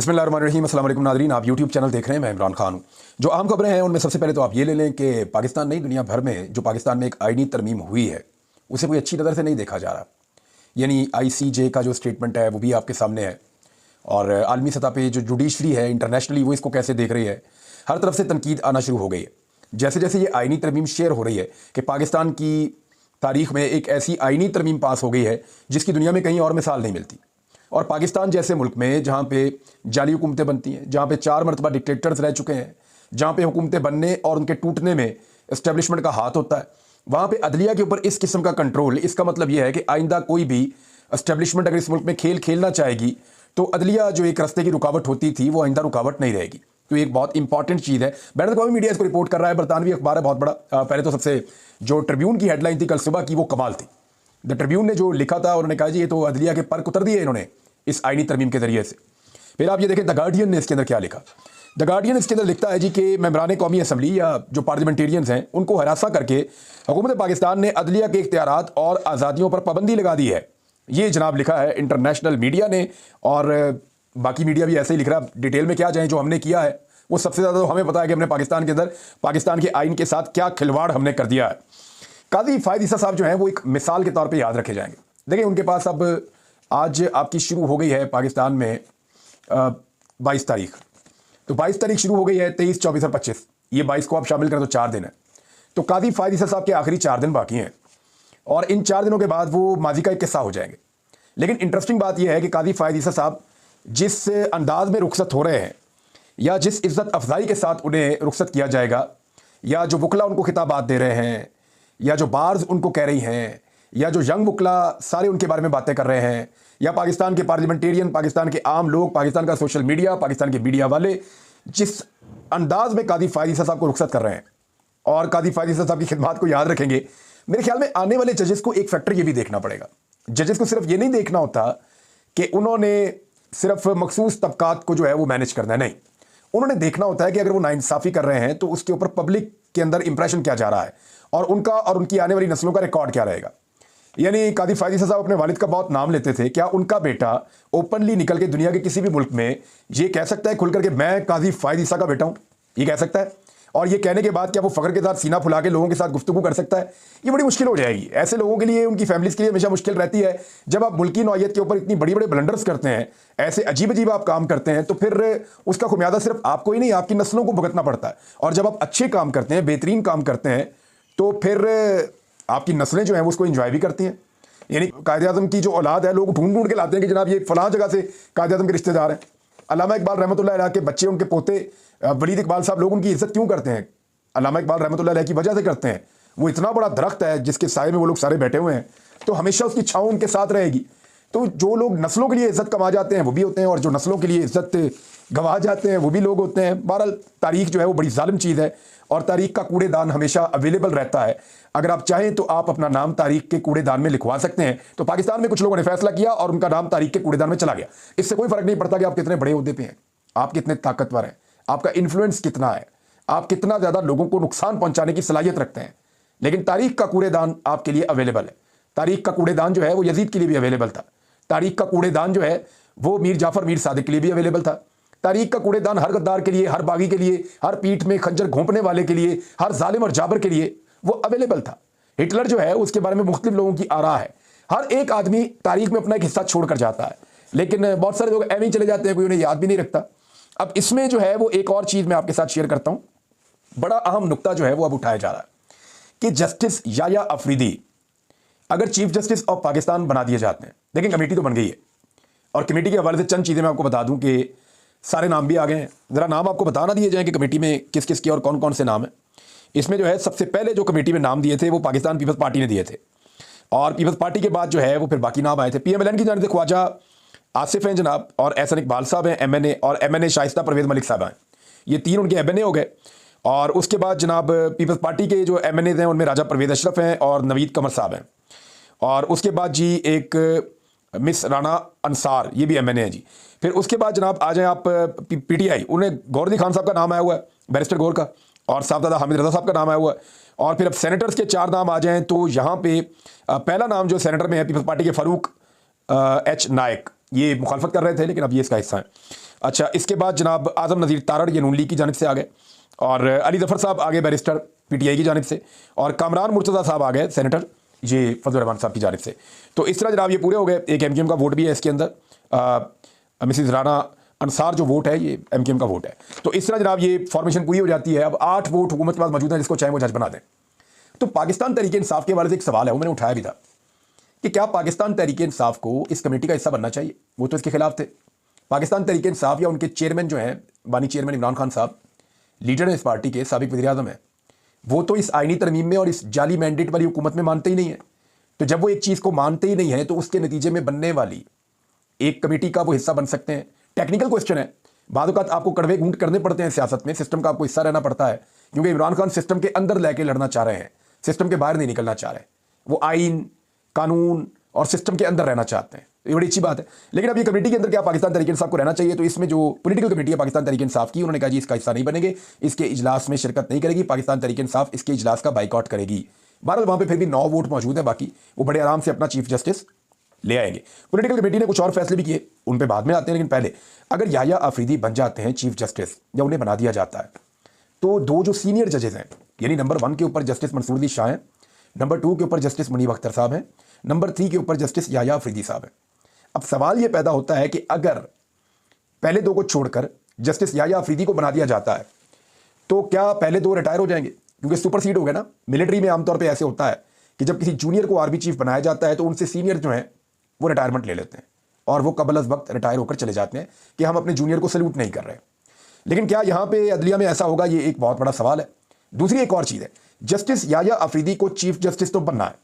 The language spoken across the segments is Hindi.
बिस्मिल्लाहिर्रहमानिर्रहीम। अस्सलाम वालेकुम नाज़रीन, आप यूट्यूब चैनल देख रहे हैं। मैं इमरान खान हूँ। जो अहम खबरें हैं उनमें सबसे पहले तो आप ये ले लें कि पाकिस्तान नहीं, दुनिया भर में जो पाकिस्तान में एक आईनी तरमीम हुई है उसे कोई अच्छी नज़र से नहीं देखा जा रहा। यानी ICJ का जो स्टेटमेंट है वो भी आपके सामने है, और आलमी सतह पे जो जुडिशरी है इंटरनेशनली वो इसको कैसे देख रही है। हर तरफ से तनकीद आना शुरू हो गई है। जैसे जैसे ये आईनी तरमीम शेयर हो रही है कि पाकिस्तान की तारीख में एक ऐसी आईनी तरमीम पास हो गई है जिसकी दुनिया में कहीं और मिसाल नहीं मिलती। और पाकिस्तान जैसे मुल्क में जहाँ पे जाली हुकूमतें बनती हैं, जहाँ पे 4 मरतबा डिक्टेटर्स रह चुके हैं, जहाँ पे हुकूमतें बनने और उनके टूटने में इस्टेब्लिशमेंट का हाथ होता है, वहाँ पे अदलिया के ऊपर इस किस्म का कंट्रोल, इसका मतलब यह है कि आइंदा कोई भी इस्टेब्लिशमेंट अगर इस मुल्क में खेल खेलना चाहेगी तो अदलिया जो एक रास्ते की रुकावट होती थी वो आइंदा रुकावट नहीं रहेगी। तो एक बहुत इंपॉर्टेंट चीज़ है। बैन अवी मीडिया इसको रिपोर्ट कर रहा है, बरतानवी अखबार है बहुत बड़ा। पहले तो सबसे जो ट्रिब्यून की हेडलाइन थी कल सुबह की वो कमाल थी। द ट्रिब्यून ने जो लिखा था उन्होंने कहा जी ये तो अदलिया के पर उतर दिए इन्होंने इस आईनी तरमीम के जरिए से। फिर आप ये देखें द गार्डियन ने इसके अंदर क्या लिखा। द गार्डियन इसके अंदर लिखता है जी कि मेंबरान कौमी असम्बली या जो पार्लियामेंटेरियंस हैं उनको हरासा करके हुकूमत पाकिस्तान ने अदलिया के इख्तियारात और आज़ादियों पर पाबंदी लगा दी है। ये जनाब लिखा है इंटरनेशनल मीडिया ने, और बाकी मीडिया भी ऐसे ही लिख रहा है। डिटेल में क्या जाए, जो हमने किया है वो सबसे ज़्यादा तो हमें पता है कि हमने पाकिस्तान के अंदर पाकिस्तान के आइन के साथ क्या खिलवाड़ हमने कर दिया है। काजी फायद ईसा साहब जो हैं वो एक मिसाल के तौर पे याद रखे जाएंगे। देखिए उनके पास अब आज आपकी शुरू हो गई है पाकिस्तान में 22 तारीख, तो 22 तारीख शुरू हो गई है, 23, 24 और 25, ये 22 को आप शामिल करें तो 4 दिन है। तो काजी फायद ईसा साहब के आखिरी 4 दिन बाकी हैं, और इन 4 दिनों के बाद वो माजी का एक किस्सा हो जाएंगे। लेकिन इंटरेस्टिंग बात यह है कि काजी फायद ईसा साहब जिस अंदाज में रुखसत हो रहे हैं, या जिस इज़्ज़त अफजाई के साथ उन्हें रुखसत किया जाएगा, या जो वकला उनको खिताबात दे रहे हैं, या जो बार्स उनको कह रही हैं, या जो यंग वकला सारे उनके बारे में बातें कर रहे हैं, या पाकिस्तान के पार्लियामेंटेरियन, पाकिस्तान के आम लोग, पाकिस्तान का सोशल मीडिया, पाकिस्तान के मीडिया वाले जिस अंदाज में काजी फायद ईसा साहब को रुखसत कर रहे हैं और काजी फायद ईसा साहब की खिदमत को याद रखेंगे, मेरे ख्याल में आने वाले जजेस को एक फैक्टर ये भी देखना पड़ेगा। जजेस को सिर्फ ये नहीं देखना होता कि उन्होंने सिर्फ मखसूस तबकात को जो है वो मैनेज करना है, नहीं, उन्होंने देखना होता है कि अगर वो नाइंसाफ़ी कर रहे हैं तो उसके ऊपर पब्लिक के अंदर इंप्रेशन क्या जा रहा है, और उनका और उनकी आने वाली नस्लों का रिकॉर्ड क्या रहेगा। यानी काजी फायद ईसा साहब अपने वालिद का बहुत नाम लेते थे, क्या उनका बेटा ओपनली निकल के दुनिया के किसी भी मुल्क में ये कह सकता है खुलकर के मैं काजी फायद ईसा का बेटा हूँ? ये कह सकता है? और ये कहने के बाद क्या वो फ़ख्र के साथ सीना फुला के लोगों के साथ गुफ्तगू कर सकता है? ये बड़ी मुश्किल हो जाएगी। ऐसे लोगों के लिए, उनकी फैमिलीज़ के लिए हमेशा मुश्किल रहती है। जब आप मुल्की नौइयत के ऊपर इतनी बड़ी बड़े ब्लंडर्स करते हैं, ऐसे अजीब अजीब आप काम करते हैं, तो फिर उसका खुमियादा सिर्फ आपको ही नहीं, आपकी नस्लों को भुगतना पड़ता है। और जब आप अच्छे काम करते हैं, बेहतरीन काम करते हैं, तो फिर आपकी नस्लें जो हैं वो उसको इंजॉय भी करती हैं। यानी कायद आज़म की जो औलाद है, लोग ढूंढ ढूंढ के लाते हैं कि जनाब ये फलां जगह से कायद आज़म के रिश्तेदार हैं। अल्लामा इकबाल रहमतुल्लाह अलैह के बच्चे, उनके पोते वलीद इकबाल साहब, लोग उनकी इज्जत क्यों करते हैं? अल्लामा इकबाल रहमतुल्लाह अलैह की वजह से करते हैं। वो इतना बड़ा दरख्त है जिसके साए में वो लोग सारे बैठे हुए हैं, तो हमेशा उसकी छाँव उनके साथ रहेगी। तो जो लोग नस्लों के लिए इज्जत कमा जाते हैं वो भी होते हैं, और जो नस्लों के लिए इज्जत गंवा जाते हैं वो भी लोग होते हैं। बहरहाल तारीख जो है वो बड़ी जालिम चीज़ है, और तारीख का कूड़ेदान हमेशा अवेलेबल रहता है। अगर आप चाहें तो आप अपना नाम तारीख के कूड़ेदान में लिखवा सकते हैं। तो पाकिस्तान में कुछ लोगों ने फैसला किया और उनका नाम तारीख के कूड़ेदान में चला गया। इससे कोई फर्क नहीं पड़ता कि आप कितने बड़े ओहदे पे हैं, आप कितने ताकतवर हैं, आपका इन्फ्लुएंस कितना है, आप कितना ज़्यादा लोगों को नुकसान पहुंचाने की सलाहियत रखते हैं। लेकिन तारीख का कूड़ेदान आपके लिए अवेलेबल है। तारीख का कूड़ेदान जो है वो यजीद के लिए भी अवेलेबल था। तारीख का कूड़ेदान जो है वो मीर जाफ़र मीर सादिक के लिए भी अवेलेबल था। तारीख का कूड़ेदान हर गद्दार के लिए, हर बागी के लिए, हर पीठ में खंजर घोंपने वाले के लिए, हर जालिम और जाबर के लिए वो अवेलेबल था। हिटलर जो है उसके बारे में मुख्तलिफ लोगों की आरा है। हर एक आदमी तारीख में अपना एक हिस्सा छोड़ कर जाता है, लेकिन बहुत सारे लोग ऐਵੇਂ ही चले जाते हैं, कोई उन्हें याद भी नहीं रखता। अब इसमें जो है वो एक और चीज़ मैं आपके साथ शेयर करता हूँ। बड़ा अहम नुक्ता जो है वो अब उठाया जा रहा है कि जस्टिस याया अफरीदी अगर चीफ जस्टिस ऑफ पाकिस्तान बना दिए जाते हैं। देखिए कमेटी तो बन गई है, और कमेटी के हवाले से चंद चीज़ें मैं आपको बता दूं कि सारे नाम भी आ गए हैं। ज़रा नाम आपको बता ना दिए जाएँ कि कमेटी में किस किस के और कौन कौन से नाम हैं। इसमें जो है सबसे पहले जो कमेटी में नाम दिए थे वो पाकिस्तान पीपल्स पार्टी ने दिए थे, और पीपल्स पार्टी के बाद जो है वो फिर बाकी नाम आए थे। PMLN की जानिब से ख्वाजा आसिफ हैं जनाब, और एहसन इकबाल साहब हैं MNA, और MNA शाइस्ता परवेज़ मलिक साहब हैं। ये 3 उनके MNA हो गए। और उसके बाद जनाब पीपल्स पार्टी के जो MNAs हैं उनमें राजा परवेज़ अशरफ हैं और नवीद कमर साहब हैं। और उसके बाद जी एक मिस राना अंसार, ये भी MNA हैं जी। फिर उसके बाद जनाब आ जाएँ आप PTI, उन्हें गौरदी खान साहब का नाम आया हुआ है, बैरिस्टर गौर का, और साहबजादा हामिद रज़ा साहब का नाम आया हुआ है। और फिर अब सेनेटर्स के 4 नाम आ जाएँ तो यहाँ पे पहला नाम जो सेनेटर में है पीपल्स पार्टी के फ़ारूक H नायक, ये मुखालफत कर रहे थे लेकिन अब ये इसका हिस्सा है। अच्छा, इसके बाद जनाब आजम नज़ीर तारड़ ये नून लीग की जानिब से आ गए, और अली जफ़र साहब आ गए बैरिस्टर पीटीआई की जानिब से, और कामरान मुर्तज़ा साहब आ गए सेनेटर ये फजल रहमान साहब की जानिब से। तो इस तरह जनाब ये पूरे हो गए। एक एमकेएम का वोट भी है इसके अंदर, मिसिज राना अंसार जो वोट है ये एमकेएम का वोट है। तो इस तरह जनाब ये फॉर्मेशन पूरी हो जाती है। अब 8 वोट हुकूमत के पास मौजूद है, जिसको चाहे वो जज बना दें। तो पाकिस्तान तहरीक इंसाफ के हवाले से एक सवाल है, वो मैंने उठाया भी था कि क्या पाकिस्तान तहरीक इंसाफ को इस कमेटी का हिस्सा बनना चाहिए। वो तो इसके खिलाफ थे। पाकिस्तान तहरीक इंसाफ या उनके चेयरमैन जो हैं, बानी चेयरमैन इमरान खान साहब, लीडर हैं इस पार्टी के, साबिक वज़ीर आज़म है, वो तो इस आइनी तरमीम में और इस जाली मैंडेट वाली हुकूमत में मानते ही नहीं है। तो जब वो एक चीज़ को मानते ही नहीं है तो उसके नतीजे में बनने वाली एक कमेटी का वो हिस्सा बन सकते हैं। टेक्निकल क्वेश्चन है, बाद वक़्त आपको कड़वे घूंट करने पड़ते हैं सियासत में, सिस्टम का आपको हिस्सा रहना पड़ता है, क्योंकि इमरान खान सिस्टम के अंदर लेके लड़ना चाह रहे हैं, सिस्टम के बाहर नहीं निकलना चाह रहे। वो आइन, कानून और सिस्टम के अंदर रहना चाहते हैं। ये बड़ी अच्छी बात है। लेकिन अब ये कमेटी के अंदर क्या पाकिस्तान तहरीक इंसाफ को रहना चाहिए? तो इसमें जो पॉलिटिकल कमेटी है पाकिस्तान तहरीक इंसाफ की, उन्होंने कहा जी इसका हिस्सा नहीं बनेंगे, इसके इजलास में शिरकत नहीं करेगी, पाकिस्तान तहरीक इंसाफ इसके इजलास का बाइकआउट करेगी। बहरहाल वहाँ पे फिर भी 9 वोट मौजूद है, बाकी वो बड़े आराम से अपना चीफ जस्टिस ले आएंगे। पॉलिटिकल कमेटी ने कुछ और फैसले भी किए, उन पे बाद में आते हैं। लेकिन पहले अगर याह्या आफरीदी बन जाते हैं चीफ जस्टिस या उन्हें बना दिया जाता है, तो 2 जो सीनियर जजेस हैं, यानी नंबर 1 के ऊपर जस्टिस मंसूर अली शाह हैं, नंबर 2 के ऊपर जस्टिस मुनीब अख्तर साहब हैं, नंबर 3 के ऊपर जस्टिस याह्या आफरीदी साहब हैं। अब सवाल यह पैदा होता है कि अगर पहले 2 को छोड़कर जस्टिस याह्या आफरीदी को बना दिया जाता है, तो क्या पहले 2 रिटायर हो जाएंगे? क्योंकि सुपरसीड हो गए ना। मिलिट्री में आमतौर पर ऐसे होता है कि जब किसी जूनियर को आर्मी चीफ बनाया जाता है तो उनसे सीनियर जो हैं वो रिटायरमेंट ले लेते हैं और वो कबल अज़ वक्त रिटायर होकर चले जाते हैं कि हम अपने जूनियर को सल्यूट नहीं कर रहे। लेकिन क्या यहाँ पे अदलिया में ऐसा होगा? ये एक बहुत बड़ा सवाल है। दूसरी एक और चीज़ है, जस्टिस याह्या आफरीदी को चीफ जस्टिस तो बनना है,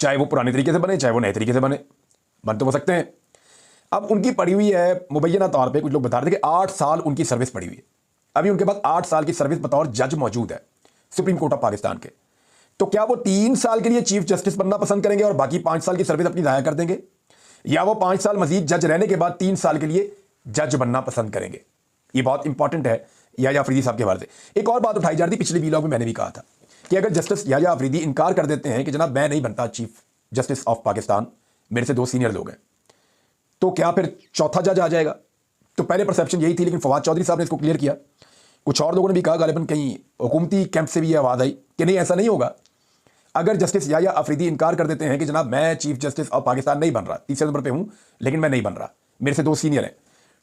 चाहे वो पुराने तरीके से बने चाहे वो नए तरीके से बन तो हो सकते हैं। अब उनकी पड़ी हुई है मुबैना तौर पे, कुछ लोग बता रहे थे कि 8 साल उनकी सर्विस पड़ी हुई है। अभी उनके पास 8 साल की सर्विस बतौर जज मौजूद है सुप्रीम कोर्ट ऑफ पाकिस्तान के। तो क्या वो 3 साल के लिए चीफ जस्टिस बनना पसंद करेंगे और बाकी 5 साल की सर्विस अपनी ज़ाया कर देंगे, या वो 5 साल मजीद जज रहने के बाद 3 साल के लिए जज बनना पसंद करेंगे? ये बहुत इंपॉर्टेंट है याह्या आफरीदी साहब के बारे से। एक और बात उठाई जा रही थी, पिछले वीलॉग में मैंने भी कहा था कि अगर जस्टिस याह्या आफरीदी इनकार कर देते हैं कि जनाब मैं नहीं बनता चीफ जस्टिस ऑफ पाकिस्तान, मेरे से 2 सीनियर लोग हैं, तो क्या फिर चौथा जज आ जाएगा? तो पहले परसेप्शन यही थी, लेकिन फवाद चौधरी साहब ने इसको क्लियर किया। कुछ और लोगों ने भी कहा, गालिबन कहीं हुकूमती कैंप से भी ये आवाज़ आई कि नहीं ऐसा नहीं होगा। अगर जस्टिस याह्या आफरीदी इनकार कर देते हैं कि जनाब मैं चीफ जस्टिस ऑफ पाकिस्तान नहीं बन रहा, 3 नंबर पे हूं लेकिन मैं नहीं बन रहा, मेरे से 2 सीनियर हैं,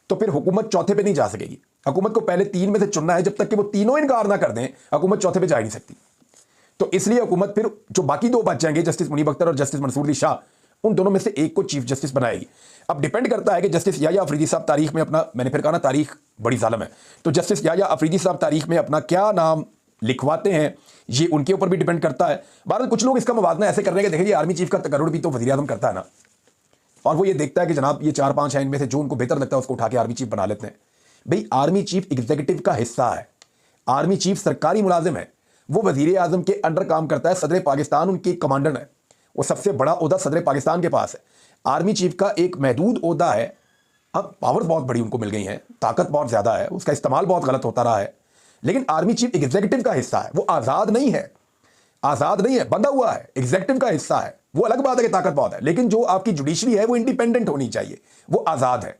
तो फिर हुकूमत चौथे पे नहीं जा सकेगी। हुकूमत को पहले 3 में से चुनना है, जब तक कि वो तीनों इनकार ना कर दें हुकूमत चौथे पे जा ही नहीं सकती। तो इसलिए हुकूमत फिर जो बाकी 2 बच जाएंगे, जस्टिस मुनीब अख्तर और जस्टिस मंसूर अली शाह, उन दोनों में से एक को चीफ जस्टिस बनाएगी। अब डिपेंड करता है कि जस्टिस याह्या आफरीदी साहब तारीख में अपना, मैंने फिर कहा ना तारीख बड़ी जालिम है, तो जस्टिस याह्या आफरीदी साहब तारीख में अपना क्या नाम लिखवाते हैं ये उनके ऊपर भी डिपेंड करता है। बहरहाल कुछ लोग इसका मुवाजना ऐसे कर रहे हैं कि देखिए आर्मी चीफ का तकर्रुर भी तो वज़ीर आज़म करता है ना, और वो ये देखता है कि जनाब ये 4-5 हैं, इनमें से जो उनको बेहतर लगता है उसको उठा के आर्मी चीफ बना लेते हैं। भाई आर्मी चीफ एग्जीक्यूटिव का हिस्सा है, आर्मी चीफ सरकारी मुलाजिम है, वो वज़ीर आज़म के अंडर काम करता है, सदर पाकिस्तान उनकी कमांडर है, वो सबसे बड़ा ओहदा सदर पाकिस्तान के पास है। आर्मी चीफ का एक महदूद ओहदा है, अब पावर बहुत बड़ी उनको मिल गई है, ताकत बहुत ज़्यादा है, उसका इस्तेमाल बहुत गलत होता रहा है। लेकिन आर्मी चीफ एग्जीक्यूटिव का हिस्सा है, वो आज़ाद नहीं है, आज़ाद नहीं है, बंधा हुआ है, एग्जीक्यूटिव का हिस्सा है। वो अलग बात है कि ताकत बहुत है, लेकिन जो आपकी जुडिशरी है वो इंडिपेंडेंट होनी चाहिए, वो आज़ाद है,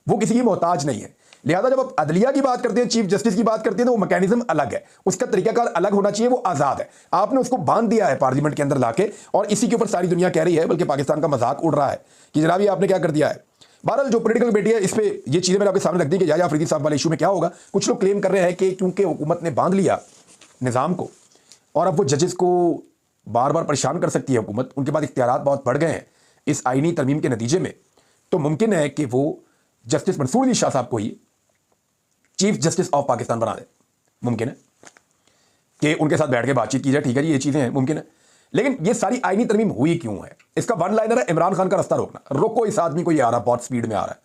वो किसी की मोहताज नहीं है। लिहाजा जब आप अदलिया की बात करते हैं, चीफ जस्टिस की बात करते हैं, तो वो मैकेनिज्म अलग है, उसका तरीकाकार अलग होना चाहिए, वो आज़ाद है। आपने उसको बांध दिया है पार्लियामेंट के अंदर लाके, और इसी के ऊपर सारी दुनिया कह रही है, बल्कि पाकिस्तान का मजाक उड़ रहा है कि जनाब ये आपने क्या कर दिया है। बहरहाल जो पॉलिटिकल कमेटी है, इस पे ये चीज़ें मैंने आपके सामने रख दी कि याह्या आफरीदी साहब वाले इशू में क्या होगा। कुछ लोग क्लेम कर रहे हैं कि क्योंकि हुकूमत ने बांध लिया निज़ाम को और अब वो जजेस को बार बार परेशान कर सकती है हुकूमत, उनके पास इख्तियारात बहुत बढ़ गए हैं इस आईनी तरमीम के नतीजे में, तो मुमकिन है कि वो जस्टिस मंसूर अली शाह साहब को ही चीफ जस्टिस ऑफ पाकिस्तान बना दे। मुमकिन है कि उनके साथ बैठ के बातचीत की जाए, ठीक है जी ये चीज़ें हैं, मुमकिन है। लेकिन ये सारी आईनी तरमीम हुई क्यों है? इसका वन लाइनर है इमरान खान का रास्ता रोकना। रोको इस आदमी को, ये आ रहा बहुत स्पीड में आ रहा है,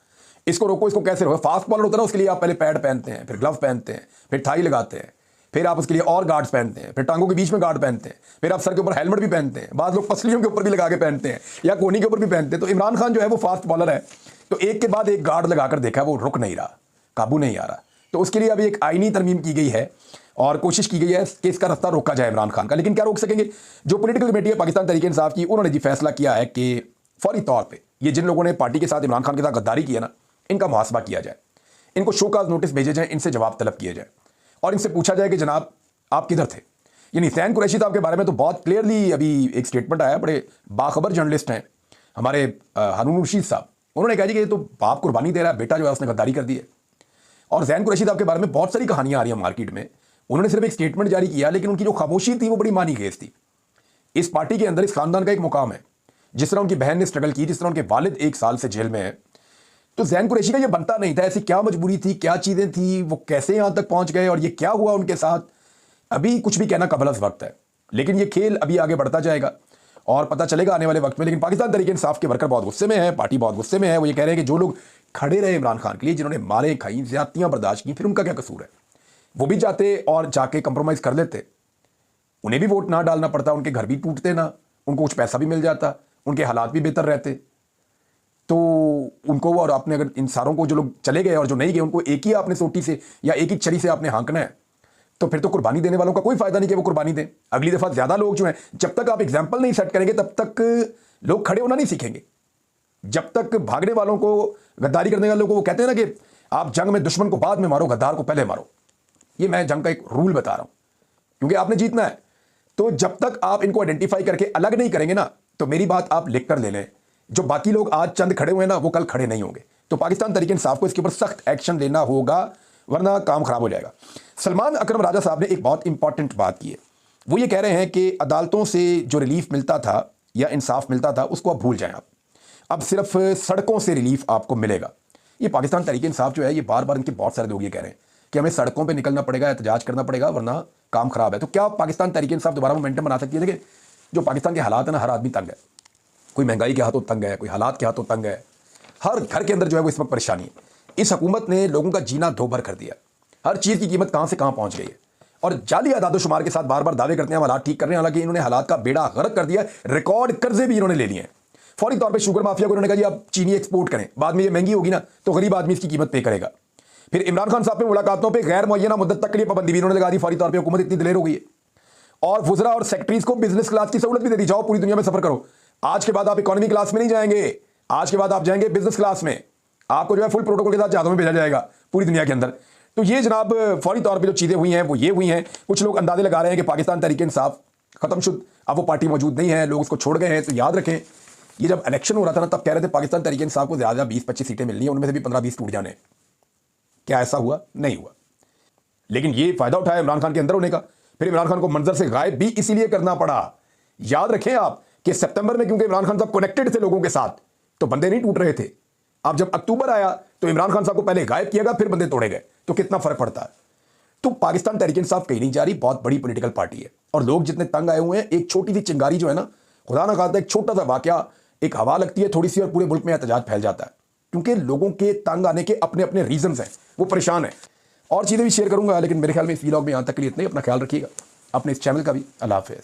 इसको रोको। इसको कैसे रोको? फास्ट बॉलर होता है ना, उसके लिए आप पहले पैड पहनते हैं, फिर ग्लव पहनते हैं, फिर टाई लगाते हैं, फिर आप उसके लिए और गार्ड्स पहनते हैं, फिर टांगों के बीच में गार्ड पहनते हैं, फिर आप सर के ऊपर हेलमेट भी पहनते हैं, बाद लोग पसलियों के ऊपर भी लगा के पहनते हैं या कोनी के ऊपर भी पहनते हैं। तो इमरान खान जो है वो फास्ट बॉलर है, तो एक के बाद एक गार्ड लगाकर देखा, वो रुक नहीं रहा, काबू नहीं आ रहा। तो उसके लिए अभी एक आईनी तरमीम की गई है और कोशिश की गई है कि इसका रास्ता रोका जाए इमरान खान का। लेकिन क्या रोक सकेंगे? जो पॉलिटिकल कमेटी है पाकिस्तान तहरीक इंसाफ की, उन्होंने जी फैसला किया है कि फौरी तौर पे ये जिन लोगों ने पार्टी के साथ इमरान खान के साथ गद्दारी की है ना, इनका मुहासबा किया जाए, इनको शोकाज नोटिस भेजे जाए, इनसे जवाब तलब किए जाए और इनसे पूछा जाए कि जनाब आप किधर थे। यानी ज़ैन कुरैशी साहब के बारे में तो बहुत क्लियरली अभी एक स्टेटमेंट आया, बड़े बाखबर जर्नलिस्ट हैं हमारे हारून रशीद साहब, उन्होंने कहा जी कि ये तो बाप कुर्बानी दे रहा है, बेटा जो है उसने गद्दारी कर दी है। और ज़ैन कुरैशी साहब के बारे में बहुत सारी कहानियां आ रही हैं मार्केट में, उन्होंने सिर्फ एक स्टेटमेंट जारी किया, लेकिन उनकी जो खामोशी थी वो बड़ी मानी खेज थी। इस पार्टी के अंदर इस खानदान का एक मुकाम है, जिस तरह उनकी बहन ने स्ट्रगल की, जिस तरह उनके वालिद 1 साल से जेल में है, तो ज़ैन कुरैशी का ये बनता नहीं था। ऐसी क्या मजबूरी थी, क्या चीज़ें थी, वो कैसे यहां तक पहुंच गए और ये क्या हुआ उनके साथ, अभी कुछ भी कहना कबल अज़ वक्त है। लेकिन ये खेल अभी आगे बढ़ता जाएगा और पता चलेगा आने वाले वक्त में। लेकिन पाकिस्तान तहरीक इंसाफ के वर्कर बहुत गुस्से में है, पार्टी बहुत गुस्से में है। वो ये कह रहे हैं कि जो लोग खड़े रहे इमरान खान के लिए, जिन्होंने मारे खाई, ज्यादतियां बर्दाश्त की, फिर उनका क्या कसूर है? वो भी जाते और जाके कंप्रोमाइज़ कर लेते, उन्हें भी वोट ना डालना पड़ता, उनके घर भी टूटते ना, उनको कुछ पैसा भी मिल जाता, उनके हालात भी बेहतर रहते। तो उनको और आपने अगर इन सारों को, जो लोग चले गए और जो नहीं गए, उनको एक ही आपने सोटी से या एक ही छरी से आपने हाँकना है, तो फिर तो कुर्बानी देने वालों का कोई फायदा नहीं कि वो कुर्बानी दें। अगली दफा ज्यादा लोग जो हैं, जब तक आप एग्जाम्पल नहीं सेट करेंगे तब तक लोग खड़े होना नहीं सीखेंगे। जब तक भागने वालों को, गद्दारी करने वालों को, वो कहते हैं ना कि आप जंग में दुश्मन को बाद में मारो, गद्दार को पहले मारो। ये मैं जंग का एक रूल बता रहा हूं, क्योंकि आपने जीतना है। तो जब तक आप इनको आइडेंटिफाई करके अलग नहीं करेंगे ना, तो मेरी बात आप लिख कर ले लें, जो बाकी लोग आज चंद खड़े हुए ना, वो कल खड़े नहीं होंगे। तो पाकिस्तान तहरीक इंसाफ को इसके ऊपर सख्त एक्शन लेना होगा, वरना काम खराब हो जाएगा। सलमान अकरम राजा साहब ने एक बहुत इंपॉर्टेंट बात की है। वो ये कह रहे हैं कि अदालतों से जो रिलीफ मिलता था या इंसाफ मिलता था, उसको अब भूल जाएं आप, अब सिर्फ सड़कों से रिलीफ आपको मिलेगा। ये पाकिस्तान तहरीक इंसाफ जो है, ये बार बार इनके बहुत सारे लोग ये कह रहे हैं कि हमें सड़कों पे निकलना पड़ेगा, एहतजाज करना पड़ेगा, वरना काम खराब है। तो क्या पाकिस्तान तहरीक इंसाफ दोबारा मोमेंटम बना सकती है? देखिए, जो पाकिस्तान के हालात है ना, हर आदमी तंग है। कोई महंगाई के हाथों तंग है, कोई हालात के हाथों तंग है, हर घर के अंदर जो है वो इस वक्त परेशानी है। इस हुकूमत ने लोगों का जीना दो भर कर दिया, हर चीज़ की कीमत कहाँ से कहाँ पहुँच गई है, और जाली आदादोशुमार के साथ बार बार दावे करते हैं हम हालात ठीक कर रहे हैं, हालांकि इन्होंने हालात का बेड़ा गर्क कर दिया। रिकॉर्ड कर्जे भी इन्होंने ले लिए हैं। फौरी तौर पे शुगर माफिया को इन्होंने कहा जी आप चीनी एक्सपोर्ट करें, बाद में ये महंगी होगी ना तो गरीब आदमी इसकी कीमत पे करेगा। फिर इमरान खान साहब पे मुलाकातों पे गैर मुअय्यना मुद्दत तक के लिए पाबंदी भी इन्होंने लगा दी। फौरी तौर पे हुकूमत इतनी दिलेर हो गई है। और वुज़रा और सेक्रेटरीज को बिजनेस क्लास की सहूलत भी दे दी, जाओ पूरी दुनिया में सफर करो। आज के बाद आप इकोनॉमी क्लास में नहीं जाएंगे, आज के बाद आप जाएंगे बिजनेस क्लास में, आपको जो है फुल प्रोटोकॉल के साथ जहाज़ों में भेजा जाएगा पूरी दुनिया के अंदर। तो ये जनाब फौरी तौर पे जो चीज़ें हुई हैं वो ये हुई हैं। कुछ लोग अंदाजे लगा रहे हैं कि पाकिस्तान तहरीक इंसाफ खत्म शुद, अब वो पार्टी मौजूद नहीं है, लोग उसको छोड़ गए हैं। तो याद रखें, ये जब इलेक्शन हो रहा था ना, तब कह रहे थे पाकिस्तान तहरीक इंसाफ को ज़्यादा 20-25 सीटें मिलनी है, उनमें से भी 15-20 टूट जाने। क्या ऐसा हुआ? नहीं हुआ। लेकिन ये फायदा उठाया इमरान खान के अंदर होने का। फिर इमरान खान को मंजर से गायब भी इसीलिए करना पड़ा। याद रखें आप कि सितंबर में क्योंकि इमरान खान साहब कनेक्टेड थे लोगों के साथ, तो बंदे नहीं टूट रहे थे। अब जब अक्टूबर आया तो इमरान खान साहब को पहले गायब किया गया, फिर बंदे तोड़े गए, तो कितना फर्क पड़ता है। तो पाकिस्तान तहरीक इंसाफ कहीं नहीं जा रही, बहुत बड़ी पॉलिटिकल पार्टी है और लोग जितने तंग आए हुए हैं, एक छोटी सी चिंगारी जो है ना, खुदा ना खास्ता एक छोटा सा वाकया, एक हवा लगती है थोड़ी सी और पूरे मुल्क में एहतजाज फैल जाता है। क्योंकि लोगों के तंग आने के अपने अपने रीजंस हैं, वो परेशान है। और चीज़ें भी शेयर करूंगा, लेकिन मेरे ख्याल में इस व्लॉग में यहाँ तक के लिए इतना ही। अपना ख्याल रखिएगा, अपने इस चैनल का भी। अल्लाह हाफिज़।